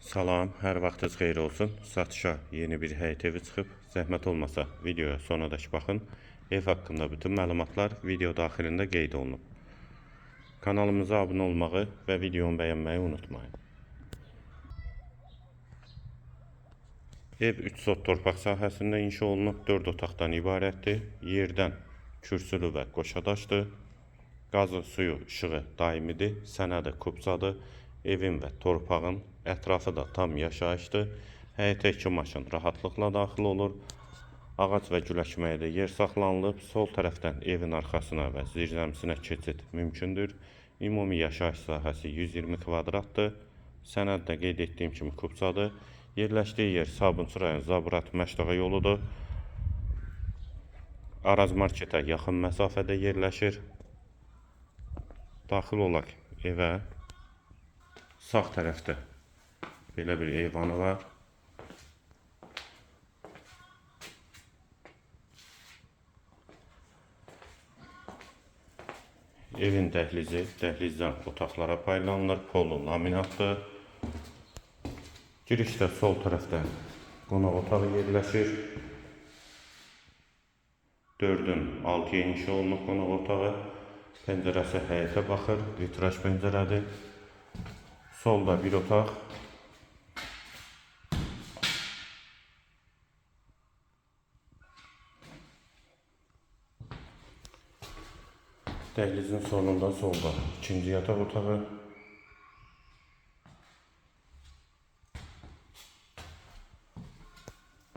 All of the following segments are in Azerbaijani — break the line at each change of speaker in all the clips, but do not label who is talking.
Salam, hər vaxtınız xeyir olsun. Satışa yeni bir həyət evi çıxıb. Zəhmət olmasa videoya sonadək baxın. Ev haqqında bütün məlumatlar video daxilində qeyd olunub. Kanalımıza abunə olmağı və videonu bəyənməyi unutmayın. Ev 3 sot torpaq sahəsində inşa olunub, 4 otaqdan ibarətdir. Yerdən kürsülü və qoşadaşdır. Qazı, suyu, işığı daimidir. Sənədi kubsadır. Evin və torpağın ətrafı da tam yaşayışdır. Həyətə 2 maşın rahatlıqla daxil olur. Ağac və gül əkməyə də yer saxlanılıb. Sol tərəfdən evin arxasına və zirzəmisinə keçid mümkündür. Ümumi yaşayış sahəsi 120 kvadratdır. Sənəddə qeyd etdiyim kimi kubsadır. Yerləşdiyi yer Sabunçu rayon Zabrat Məşdağa yoludur. Araz marketə yaxın məsafədə yerləşir. Daxil olaq evə. Sağ tərəfdə belə bir eyvanı var. Evin dəhlizi, dəhlizdən otaqlara paylanılır. Polu laminatdır. Girişdə sol tərəfdə qonaq otağı yerləşir. 4-ün 6-ya inşa olunub qonaq otağı. Pəncərəsi həyətə baxır. Vitraj pəncərədir. Solda bir otaq. Dəhlizin sonunda solda ikinci yataq otağı.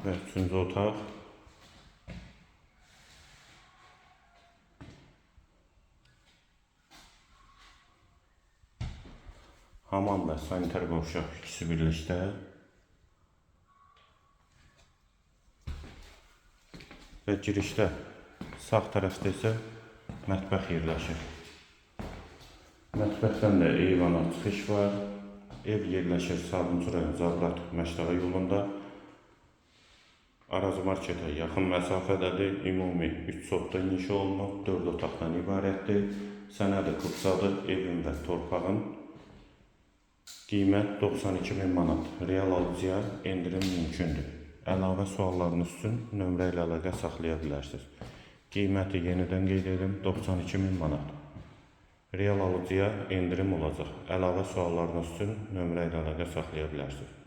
Və üçüncü otaq. Hamam və sanitar qovşaq ikisi birlikdə. Və girişdə sağ tərəfdə isə mətbəx yerləşir. Mətbəxdən də eyvana çıxış var. Ev yerləşir Sabunçu rayon Zabrat Məşdağa yolunda. Araz marketə yaxın məsafədədir. Ümumi 3 sotdan inşa olunub, 4 otaqdan ibarətdir. Sənədi kubsadır. Evin və torpağın qiymət 92.000 manat. Real alıcıya endirim mümkündür. Əlavə suallarınız üçün nömrə ilə əlaqə saxlaya bilərsiniz. Qiyməti yenidən qeyd edim, 92.000 manat. Real alıcıya endirim olacaq. Əlavə suallarınız üçün nömrə ilə əlaqə saxlaya bilərsiniz.